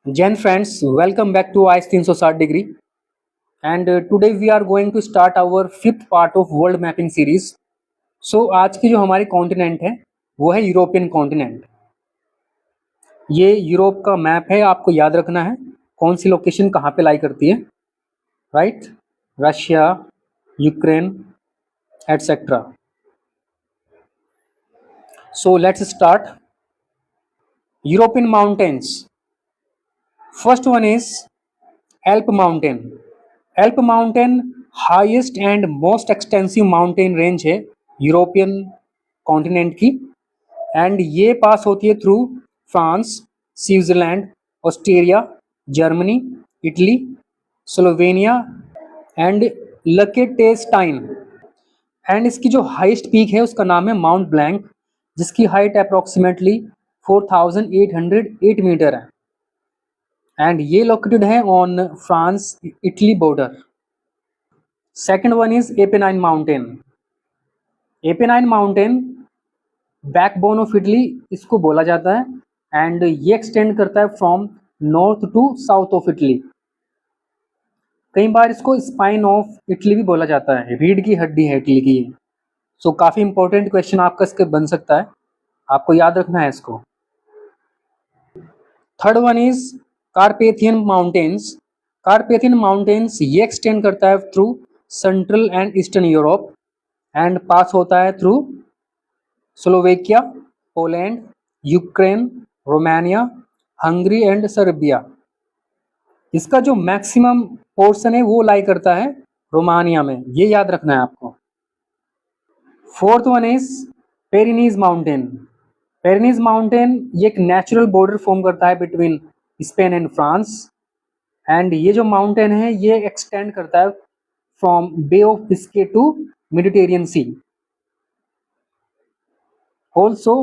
Gen friends, welcome back to ICE 360 degree. And today we are going to start our fifth part of world mapping series. So आज की जो हमारी continent है वो है European continent. ये Europe का मैप है, आपको याद रखना है कौन सी लोकेशन कहाँ पे लाई करती है, right? Russia, Ukraine, etcetera. So let's start. European mountains, first one is Alp mountain. Alp mountain highest and most extensive mountain range है यूरोपियन कॉन्टिनेंट की, एंड ये पास होती है through France, Switzerland, Australia, Germany, Italy, Slovenia and Liechtenstein. And इसकी जो highest peak है उसका नाम है माउंट ब्लैंक, जिसकी हाइट अप्रोक्सीमेटली 4808 मीटर है, एंड ये लोकेटेड है on France Italy border. Second one is Apennine mountain. Apennine mountain backbone of Italy इसको बोला जाता है, एंड ये एक्सटेंड करता है from north to south of Italy. कई बार इसको स्पाइन ऑफ इटली भी बोला जाता है, रीढ़ की हड्डी है इटली की ये। सो काफ़ी इंपॉर्टेंट क्वेश्चन आपका इसके बन सकता है, आपको याद रखना है इसको। Third one is Carpathian mountains. Carpathian mountains ये एक्सटेंड करता है through central and eastern Europe, and pass होता है through Slovakia, Poland, Ukraine, Romania, Hungary and Serbia. इसका जो मैक्सिमम पोर्शन है वो लाई करता है रोमानिया में, ये याद रखना है आपको। Fourth one is Pyrenees mountain. Pyrenees mountain ये एक नेचुरल बॉर्डर फॉर्म करता है between Spain and France, and ये जो माउंटेन है ये एक्सटेंड करता है from Bay of Biscay to Mediterranean sea. Also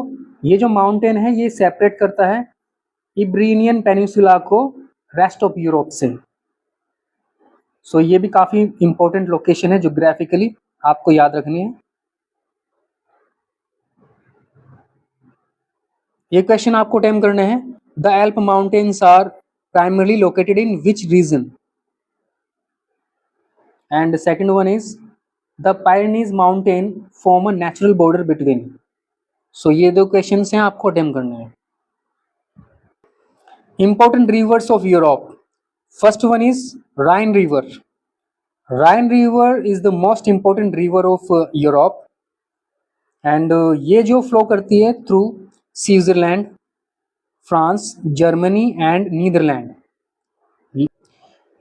ये जो माउंटेन है ये सेपरेट करता है इब्रीनियन पेनिनसुला को रेस्ट ऑफ यूरोप से। सो ये भी काफ़ी इंपॉर्टेंट लोकेशन है ज्योग्राफिकली, आपको याद रखनी है। ये क्वेश्चन आपको अटेम्प्ट करने हैं। The Alp mountains are primarily located in which region? And second one is the Pyrenees mountain form a natural border between. So ये दो क्वेश्चन हैं आपको अटेम्प्ट करने हैं। Important rivers of Europe, first one is Rhine river. Rhine river is the most important river of Europe, and ये जो flow करती है through Switzerland, France, Germany and Netherland.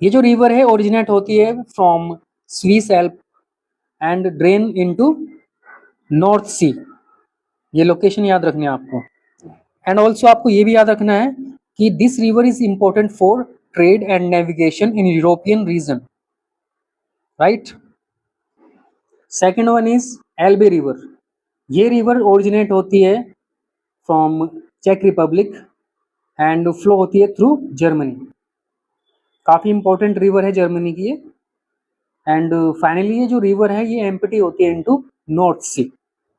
ये जो रिवर है ओरिजिनेट होती है from Swiss Alp and drain into North sea. ये लोकेशन याद रखनी है आपको। एंड ऑल्सो आपको ये भी याद रखना है कि this river is important for trade and navigation in European region, right? Second one is Elbe river. ये रिवर ओरिजिनेट होती है फ्रॉम चेक रिपब्लिक एंड फ्लो होती है थ्रू जर्मनी। काफ़ी इंपॉर्टेंट रिवर है जर्मनी की ये। एंड फाइनली ये जो रिवर है ये एम्प्टी होती है into North sea.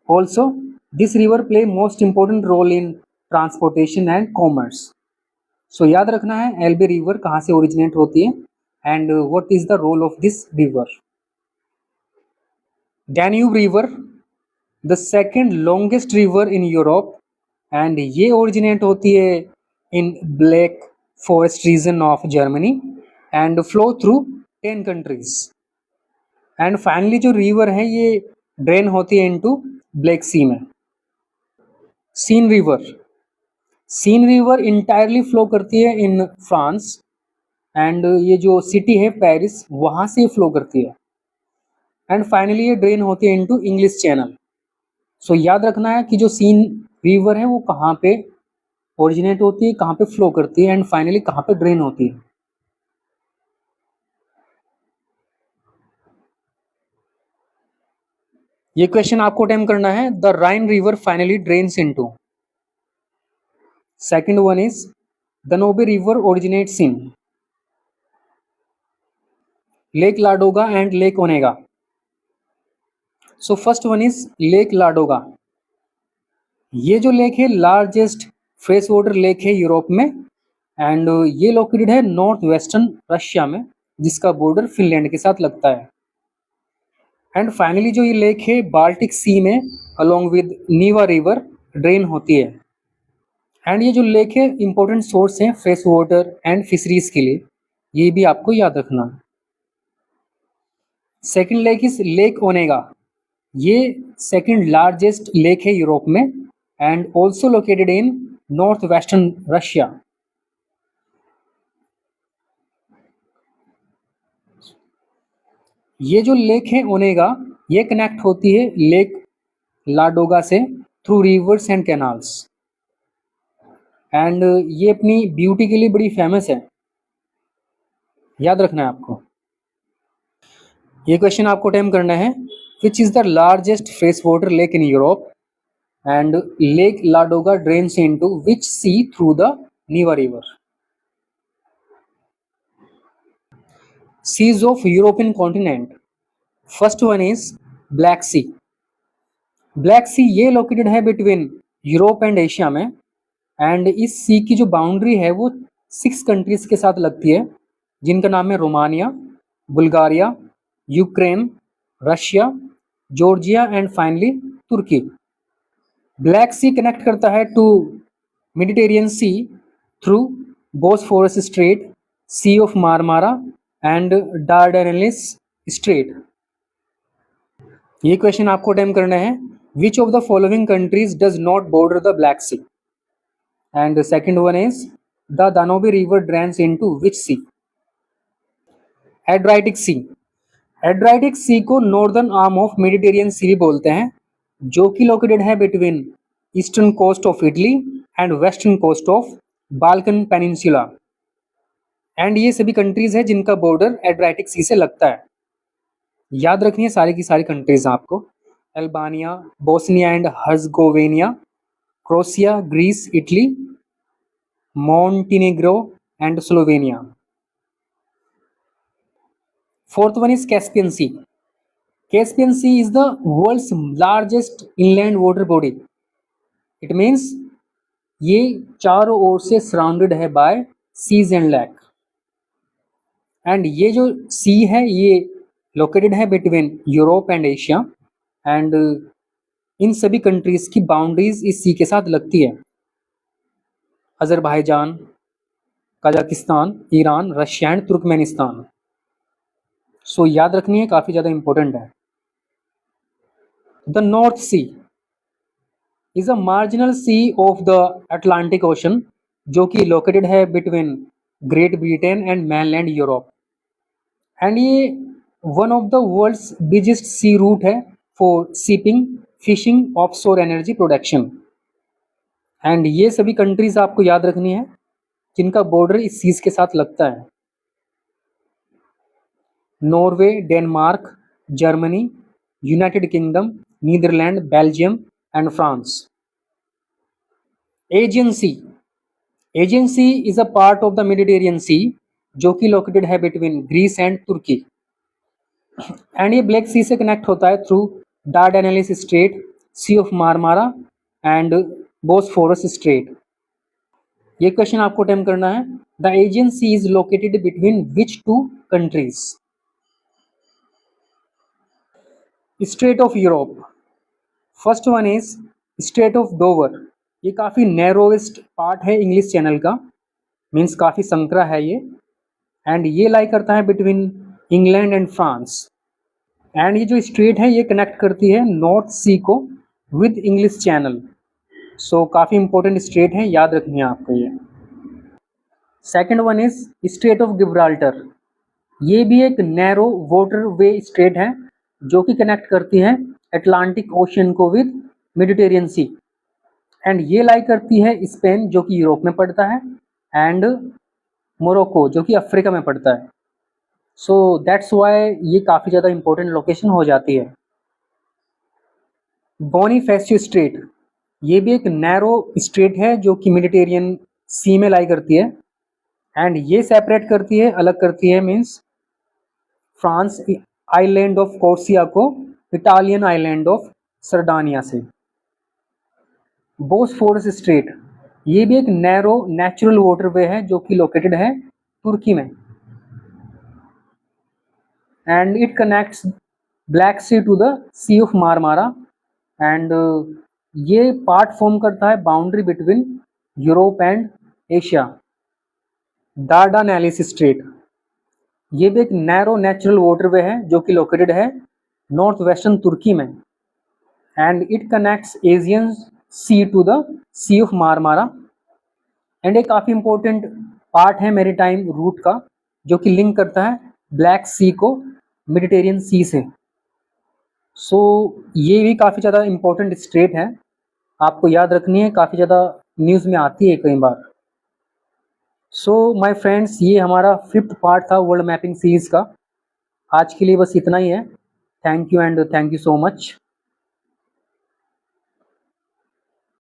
Also this river play most important role in transportation and commerce. So याद रखना है एल्बे रिवर कहाँ से ओरिजिनेट होती है and what is the role of this river. Danube river, the second longest river in Europe, and ये originate होती है in Black Forest region of Germany and flow through 10 countries. And finally जो river है ये drain होती है into Black sea में। Seine river, Seine river entirely flow करती है इन फ्रांस, एंड ये जो सिटी है पेरिस वहाँ से फ्लो करती है, एंड फाइनली ये ड्रेन होती है इनटू इंग्लिश चैनल। सो याद रखना है कि जो सीन रिवर है वो कहाँ पे ओरिजिनेट होती है, कहाँ पे फ्लो करती है, एंड फाइनली कहाँ पे ड्रेन होती है। ये क्वेश्चन आपको अटेम्प्ट करना है। The Rhine river finally drains into. Second one is Danube river originates in Lake Ladoga and Lake Onega. So first one is Lake Ladoga. ये जो लेक है लार्जेस्ट फ्रेश वाटर लेक है Europe में, and ये located है north western Russia में, जिसका border Finland के साथ लगता है। एंड फाइनली जो ये लेक है बाल्टिक सी में अलोंग विद नीवा रिवर ड्रेन होती है। एंड ये जो लेक है इंपॉर्टेंट सोर्स है फ्रेश वाटर एंड फिशरीज के लिए, ये भी आपको याद रखना। Second lake is lake Onega. ये सेकंड लार्जेस्ट लेक है यूरोप में and also located in north western Russia. ये जो लेक है ओनेगा ये कनेक्ट होती है लेक लाडोगा से through reverse and canals. And ये अपनी ब्यूटी के लिए बड़ी फेमस है, याद रखना है आपको। ये क्वेश्चन आपको अटेम्प्ट करना है, which is the largest fresh water lake in Europe and Lake Ladoga drains into which sea through the Neva river. Seas of European continent, first one is Black sea. Black sea ये located है between Europe and Asia में and इस sea की जो boundary है वो 6 countries के साथ लगती है, जिनका नाम है Romania, Bulgaria, Ukraine, Russia, Georgia and finally Turkey. Black sea connect करता है to Mediterranean sea through Bosphorus strait, sea of Marmara and Dardanelles strait. ये क्वेश्चन आपको अटेम्प्ट करना है, which of the following countries does not border the Black sea. And second one is the Danube river drains into which sea. Adriatic sea. Adriatic sea को northern arm of Mediterranean sea भी बोलते हैं, जो कि located है between eastern coast of Italy and western coast of Balkan peninsula. And ये सभी countries है जिनका बॉर्डर एड्राइटिक सी से लगता है। याद रखनी है सारी की सारी कंट्रीज आपको, Albania, Bosnia and Herzegovina, Croatia, Greece, Italy, Montenegro and Slovenia. Fourth one is Caspian sea. Caspian sea is the world's largest inland water body. It means ये चारों ओर से सराउंडेड है by seas and lake. And ये जो sea है ये located है between Europe and Asia and इन सभी कंट्रीज की बाउंड्रीज इस सी के साथ लगती है, Azerbaijan, Kazakhstan, Iran, Russia and Turkmenistan. So याद रखनी है, काफ़ी ज़्यादा इंपॉर्टेंट है। The North sea is a marginal sea of the Atlantic Ocean, जो कि लोकेटेड है between Great Britain and mainland Europe. And ये one of the world's biggest sea route है for shipping, fishing, offshore energy production. And ये सभी countries आपको याद रखनी है जिनका बॉर्डर इस सीज के साथ लगता है, Norway, Denmark, Germany, United Kingdom, Netherland, Belgium and France. Aegean sea. Aegean sea is a part of the Mediterranean sea, जो कि लोकेटेड है between Greece and Turkey. And ये ब्लैक सी से कनेक्ट होता है through Dardanelles strait, sea of Marmara and Bosphorus strait. ये question आपको attempt करना है, the Aegean sea is located between which two countries. Strait of Europe, first one is straight of Dover. ये काफ़ी narrowest part है English channel का, means काफ़ी संकरा है ये, एंड ये लाई करता है between England and France. And ये जो स्ट्रेट है ये कनेक्ट करती है नॉर्थ सी को विद इंग्लिश चैनल। सो काफ़ी इंपॉर्टेंट स्ट्रेट है, याद रखनी है आपको ये। Second one is straight of Gibraltar. ये भी एक नैरो वाटर वे स्ट्रेट है जो कि कनेक्ट करती है अटलांटिक ओशियन को विद मेडिटेरियन सी। एंड ये लाई करती है स्पेन, जो कि यूरोप में पड़ता है, एंड मोरक्को, जो कि अफ्रीका में पड़ता है। सो दैट्स वाई ये काफ़ी ज़्यादा इंपॉर्टेंट लोकेशन हो जाती है। बोनीफेसियो स्ट्रेट, ये भी एक नैरो स्ट्रेट है जो कि मेडिटेरियन सी में लाई करती है, एंड ये सेपरेट करती है, अलग करती है, मीन्स फ्रांस आइलैंड ऑफ कोर्सिया को इटालियन आइलैंड ऑफ सरडानिया से। बोस्फोरस स्ट्रेट, ये भी एक नैरो नेचुरल वाटरवे है जो कि लोकेटेड है तुर्की में, and it connects Black sea to the sea of Marmara, and ये पार्ट फॉर्म करता है boundary between Europe and Asia. Dardanelles strait, ये भी एक नैरो नेचुरल वाटरवे है जो कि लोकेटेड है नॉर्थ वेस्टर्न तुर्की में, and it connects Asian sea to the sea of Marmara, and एक काफ़ी इंपॉर्टेंट पार्ट है मैरीटाइम रूट का जो कि लिंक करता है ब्लैक सी को मेडिटेरियन सी से। सो ये भी काफ़ी ज़्यादा इम्पोर्टेंट स्ट्रेट है, आपको याद रखनी है, काफ़ी ज़्यादा न्यूज़ में आती है कई बार। सो माय फ्रेंड्स, ये हमारा 5th पार्ट था वर्ल्ड मैपिंग सीरीज़ का। आज के लिए बस इतना ही है। Thank you and thank you so much.